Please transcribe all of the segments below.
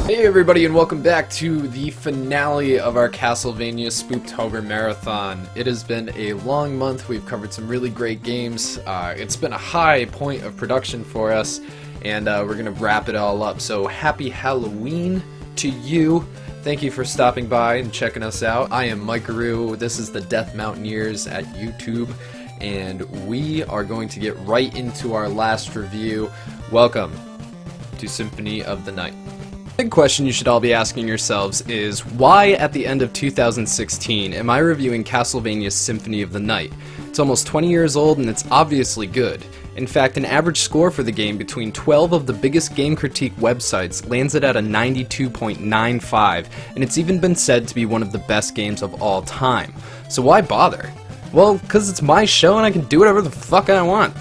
Hey everybody, and welcome back to the finale of our Castlevania spooptober marathon. It has been a long month. We've covered some really great games. It's been a high point of production for us, and we're going to wrap it all up. So happy Halloween to you. Thank you for stopping by and checking us out. I am Mikearoo. This is the Death Mountaineers at YouTube, and we are going to get right into our last review. Welcome to Symphony of the Night. The big question you should all be asking yourselves is, why at the end of 2016 am I reviewing Castlevania Symphony of the Night? It's almost 20 years old and it's obviously good. In fact, an average score for the game between 12 of the biggest game critique websites lands it at a 92.95, and it's even been said to be one of the best games of all time. So why bother? Well, because it's my show and I can do whatever the fuck I want.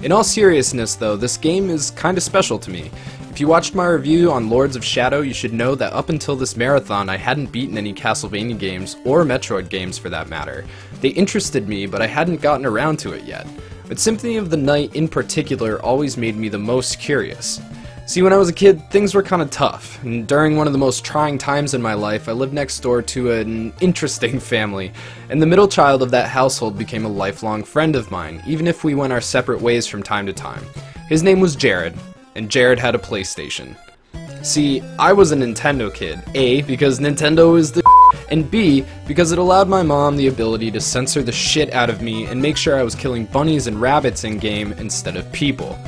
In all seriousness though, this game is kinda special to me. If you watched my review on Lords of Shadow, you should know that up until this marathon I hadn't beaten any Castlevania games, or Metroid games for that matter. They interested me, but I hadn't gotten around to it yet. But Symphony of the Night in particular always made me the most curious. See, when I was a kid, things were kinda tough, and during one of the most trying times in my life, I lived next door to an interesting family, and the middle child of that household became a lifelong friend of mine, even if we went our separate ways from time to time. His name was Jared, and Jared had a PlayStation. See, I was a Nintendo kid, A, because Nintendo is the and B, because it allowed my mom the ability to censor the shit out of me and make sure I was killing bunnies and rabbits in-game instead of people.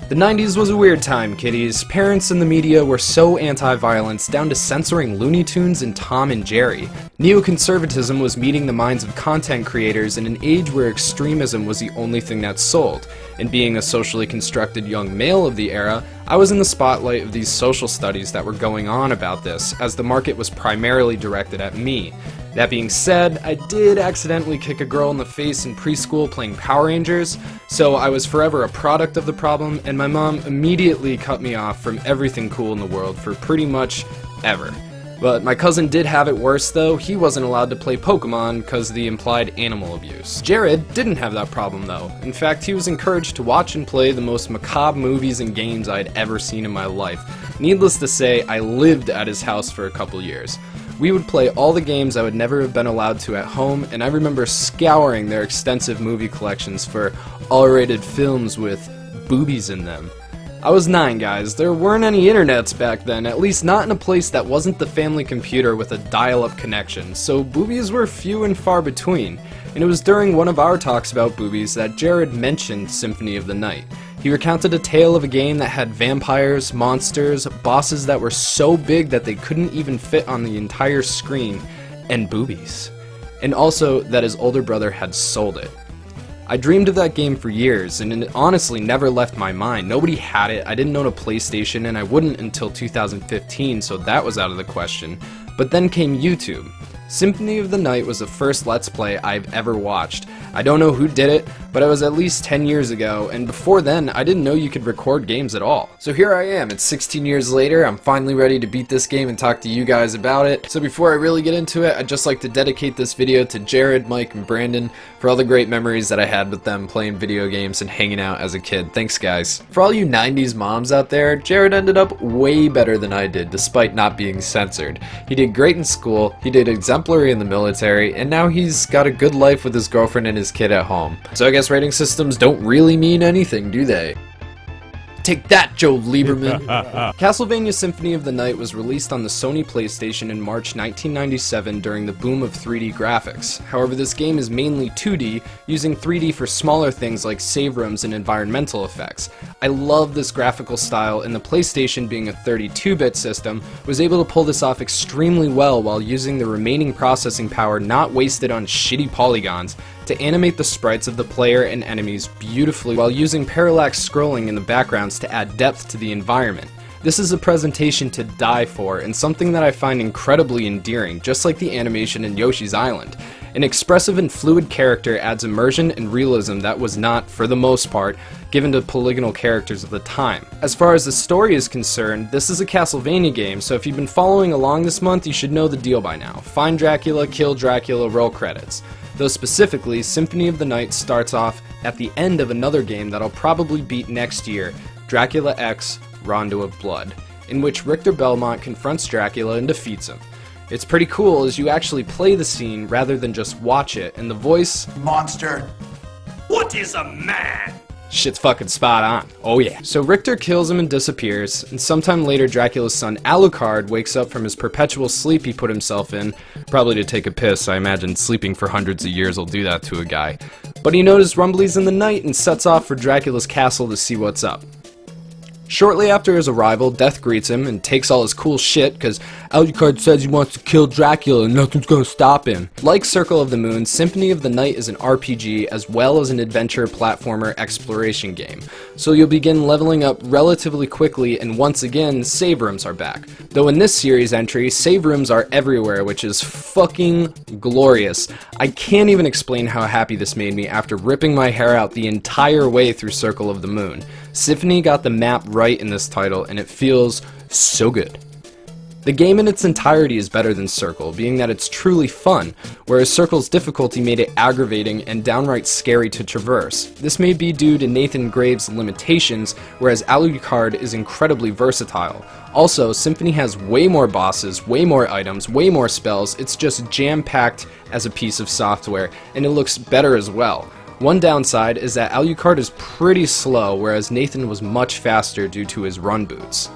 The 90s was a weird time, kiddies. Parents and the media were so anti-violence, down to censoring Looney Tunes and Tom and Jerry. Neoconservatism was meeting the minds of content creators in an age where extremism was the only thing that sold. And being a socially constructed young male of the era, I was in the spotlight of these social studies that were going on about this, as the market was primarily directed at me. That being said, I did accidentally kick a girl in the face in preschool playing Power Rangers, so I was forever a product of the problem, and my mom immediately cut me off from everything cool in the world for pretty much ever. But my cousin did have it worse though. He wasn't allowed to play Pokemon because of the implied animal abuse. Jared didn't have that problem though. In fact, he was encouraged to watch and play the most macabre movies and games I'd ever seen in my life. Needless to say, I lived at his house for a couple years. We would play all the games I would never have been allowed to at home, and I remember scouring their extensive movie collections for R-rated films with boobies in them. I was 9, guys. There weren't any internets back then, at least not in a place that wasn't the family computer with a dial-up connection, so boobies were few and far between. And it was during one of our talks about boobies that Jared mentioned Symphony of the Night. He recounted a tale of a game that had vampires, monsters, bosses that were so big that they couldn't even fit on the entire screen, and boobies. And also that his older brother had sold it. I dreamed of that game for years, and it honestly never left my mind. Nobody had it, I didn't own a PlayStation, and I wouldn't until 2015, so that was out of the question. But then came YouTube. Symphony of the Night was the first Let's Play I've ever watched. I don't know who did it, but it was at least 10 years ago, and before then, I didn't know you could record games at all. So here I am, it's 16 years later, I'm finally ready to beat this game and talk to you guys about it. So before I really get into it, I'd just like to dedicate this video to Jared, Mike, and Brandon for all the great memories that I had with them playing video games and hanging out as a kid. Thanks, guys. For all you 90s moms out there, Jared ended up way better than I did, despite not being censored. He did great in school, he did exemplary in the military, and now he's got a good life with his girlfriend and his kid at home. So I guess rating systems don't really mean anything, do they? Take that, Joe Lieberman! Castlevania Symphony of the Night was released on the Sony PlayStation in March 1997 during the boom of 3D graphics. However, this game is mainly 2D, using 3D for smaller things like save rooms and environmental effects. I love this graphical style, and the PlayStation, being a 32-bit system, was able to pull this off extremely well while using the remaining processing power not wasted on shitty polygons to animate the sprites of the player and enemies beautifully while using parallax scrolling in the backgrounds to add depth to the environment. This is a presentation to die for, and something that I find incredibly endearing, just like the animation in Yoshi's Island. An expressive and fluid character adds immersion and realism that was not, for the most part, given to polygonal characters of the time. As far as the story is concerned, this is a Castlevania game, so if you've been following along this month, you should know the deal by now. Find Dracula, kill Dracula, roll credits. Though specifically, Symphony of the Night starts off at the end of another game that'll probably beat next year, Dracula X Rondo of Blood, in which Richter Belmont confronts Dracula and defeats him. It's pretty cool as you actually play the scene rather than just watch it, and the voice, Monster. What is a man? shit's fucking spot on. Oh yeah. So Richter kills him and disappears, and sometime later Dracula's son Alucard wakes up from his perpetual sleep he put himself in, probably to take a piss. I imagine sleeping for hundreds of years will do that to a guy. But he noticed rumblies in the night and sets off for Dracula's castle to see what's up. Shortly after his arrival, Death greets him and takes all his cool shit because Alucard says he wants to kill Dracula and nothing's gonna stop him. Like Circle of the Moon, Symphony of the Night is an RPG as well as an adventure platformer exploration game. So you'll begin leveling up relatively quickly, and once again, save rooms are back. Though in this series entry, save rooms are everywhere, which is fucking glorious. I can't even explain how happy this made me after ripping my hair out the entire way through Circle of the Moon. Symphony got the map right in this title, and it feels so good. The game in its entirety is better than Circle, being that it's truly fun, whereas Circle's difficulty made it aggravating and downright scary to traverse. This may be due to Nathan Graves' limitations, whereas Alucard is incredibly versatile. Also, Symphony has way more bosses, way more items, way more spells. It's just jam-packed as a piece of software, and it looks better as well. One downside is that Alucard is pretty slow, whereas Nathan was much faster due to his run boots.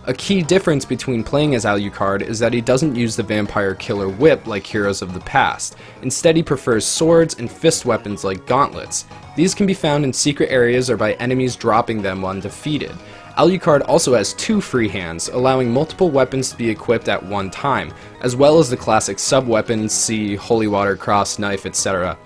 A key difference between playing as Alucard is that he doesn't use the vampire killer whip like heroes of the past. Instead, he prefers swords and fist weapons like gauntlets. These can be found in secret areas or by enemies dropping them when defeated. Alucard also has two free hands, allowing multiple weapons to be equipped at one time, as well as the classic sub-weapons, see holy water, cross, knife, etc.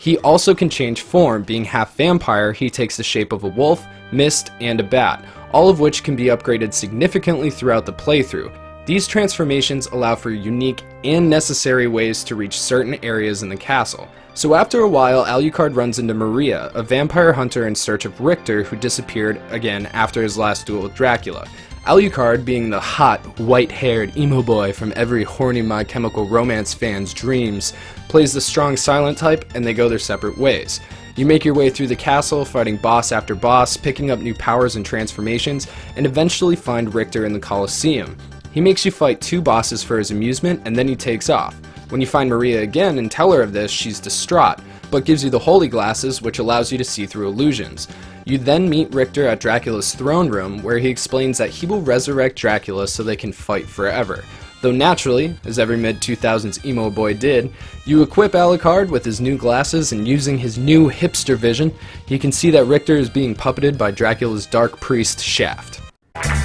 He also can change form. Being half vampire, he takes the shape of a wolf, mist, and a bat, all of which can be upgraded significantly throughout the playthrough. These transformations allow for unique and necessary ways to reach certain areas in the castle. So after a while, Alucard runs into Maria, a vampire hunter in search of Richter, who disappeared again after his last duel with Dracula. Alucard, being the hot, white-haired emo boy from every horny My Chemical Romance fan's dreams, plays the strong silent type, and they go their separate ways. You make your way through the castle, fighting boss after boss, picking up new powers and transformations, and eventually find Richter in the Colosseum. He makes you fight two bosses for his amusement, and then he takes off. When you find Maria again and tell her of this, she's distraught, but gives you the holy glasses, which allows you to see through illusions. You then meet Richter at Dracula's throne room, where he explains that he will resurrect Dracula so they can fight forever. Though naturally, as every mid-2000s emo boy did, you equip Alucard with his new glasses, and using his new hipster vision, he can see that Richter is being puppeted by Dracula's dark priest, Shaft.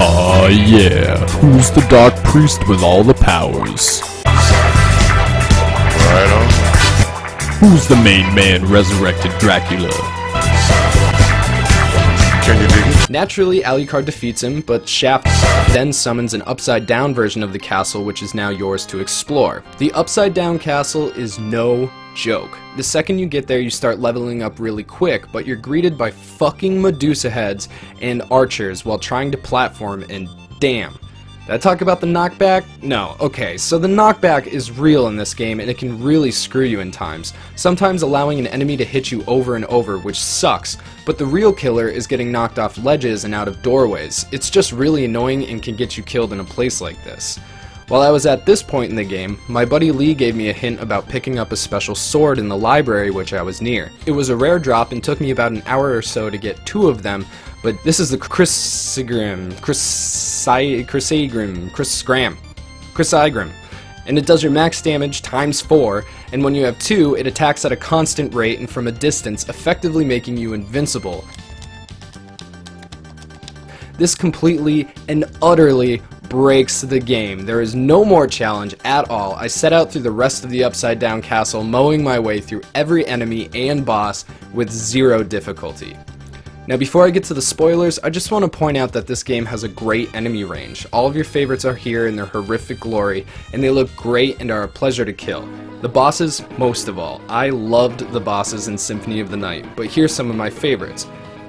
Aw yeah, who's the dark priest with all the powers? Right on. Who's the main man resurrected Dracula? Can you dig it? Naturally, Alucard defeats him, but Shaft then summons an upside-down version of the castle, which is now yours to explore. The upside-down castle is no joke. The second you get there, you start leveling up really quick, but you're greeted by fucking Medusa heads and archers while trying to platform, and damn. Did I talk about the knockback? No. Okay, so the knockback is real in this game, and it can really screw you in times, sometimes allowing an enemy to hit you over and over, which sucks, but the real killer is getting knocked off ledges and out of doorways. It's just really annoying and can get you killed in a place like this. While I was at this point in the game, my buddy Lee gave me a hint about picking up a special sword in the library which I was near. It was a rare drop and took me about an hour or so to get two of them, but this is the Chrysagrim, and it does your max damage times 4, and when you have two, it attacks at a constant rate and from a distance, effectively making you invincible. This completely and utterly breaks the game. There is no more challenge at all. I set out through the rest of the upside down castle, mowing my way through every enemy and boss with zero difficulty. Now before I get to the spoilers, I just want to point out that this game has a great enemy range. All of your favorites are here in their horrific glory, and they look great and are a pleasure to kill. The bosses, most of all. I loved the bosses in Symphony of the Night, but here's some of my favorites.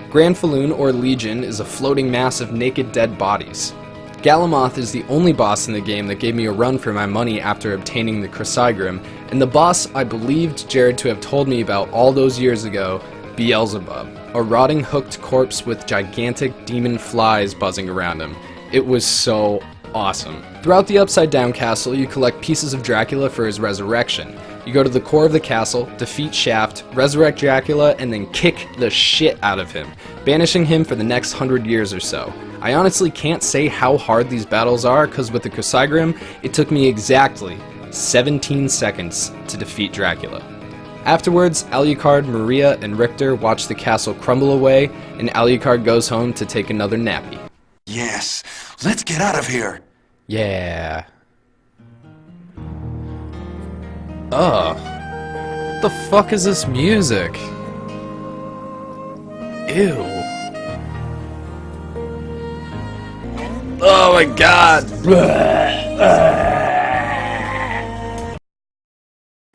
Grand Falloon, or Legion, is a floating mass of naked dead bodies. Galamoth is the only boss in the game that gave me a run for my money after obtaining the Chrysagrim, and the boss I believed Jared to have told me about all those years ago, Beelzebub, a rotting hooked corpse with gigantic demon flies buzzing around him. It was so awesome. Throughout the Upside Down Castle, you collect pieces of Dracula for his resurrection. You go to the core of the castle, defeat Shaft, resurrect Dracula, and then kick the shit out of him, banishing him for the next 100 years or so. I honestly can't say how hard these battles are, because with the Chrysagrim, it took me exactly 17 seconds to defeat Dracula. Afterwards, Alucard, Maria, and Richter watch the castle crumble away, and Alucard goes home to take another nappy. Yes, let's get out of here. Yeah. Ugh. What the fuck is this music? Ew. Oh my god!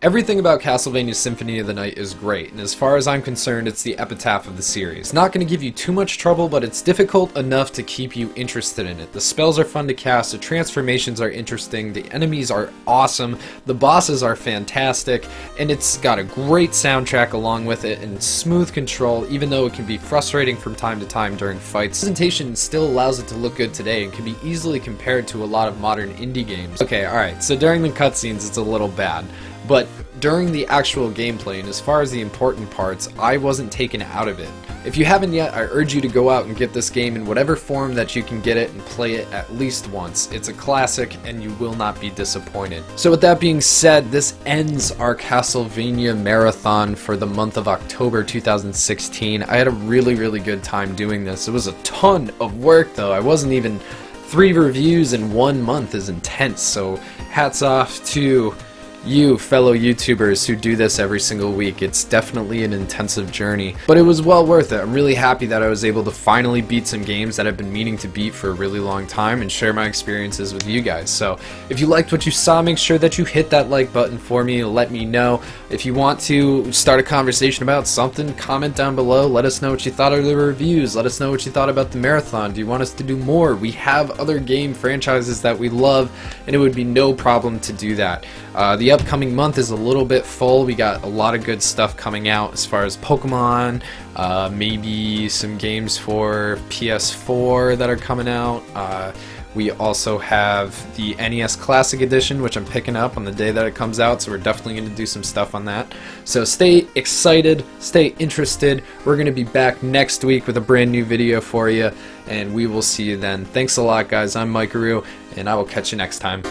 Everything about Castlevania Symphony of the Night is great, and as far as I'm concerned, it's the epitaph of the series. Not going to give you too much trouble, but it's difficult enough to keep you interested in it. The spells are fun to cast, the transformations are interesting, the enemies are awesome, the bosses are fantastic, and it's got a great soundtrack along with it, and smooth control, even though it can be frustrating from time to time during fights. The presentation still allows it to look good today, and can be easily compared to a lot of modern indie games. Okay, alright, so during the cutscenes it's a little bad. But during the actual gameplay, and as far as the important parts, I wasn't taken out of it. If you haven't yet, I urge you to go out and get this game in whatever form that you can get it and play it at least once. It's a classic, and you will not be disappointed. So with that being said, this ends our Castlevania marathon for the month of October 2016. I had a really good time doing this. It was a ton of work though. I wasn't even 3 reviews in 1 month is intense, so hats off to you fellow YouTubers who do this every single week. It's definitely an intensive journey, but it was well worth it. I'm really happy that I was able to finally beat some games that I've been meaning to beat for a really long time and share my experiences with you guys. So if you liked what you saw, make sure that you hit that like button for me. Let me know. If you want to start a conversation about something, comment down below. Let us know what you thought of the reviews. Let us know what you thought about the marathon. Do you want us to do more? We have other game franchises that we love, and it would be no problem to do that. The upcoming month is a little bit full. We got a lot of good stuff coming out as far as Pokemon, maybe some games for PS4 that are coming out. We also have the NES Classic Edition, which I'm picking up on the day that it comes out, so we're definitely going to do some stuff on that. So stay excited, stay interested. We're going to be back next week with a brand new video for you, and we will see you then. Thanks a lot, guys. I'm Mike Aru, and I will catch you next time.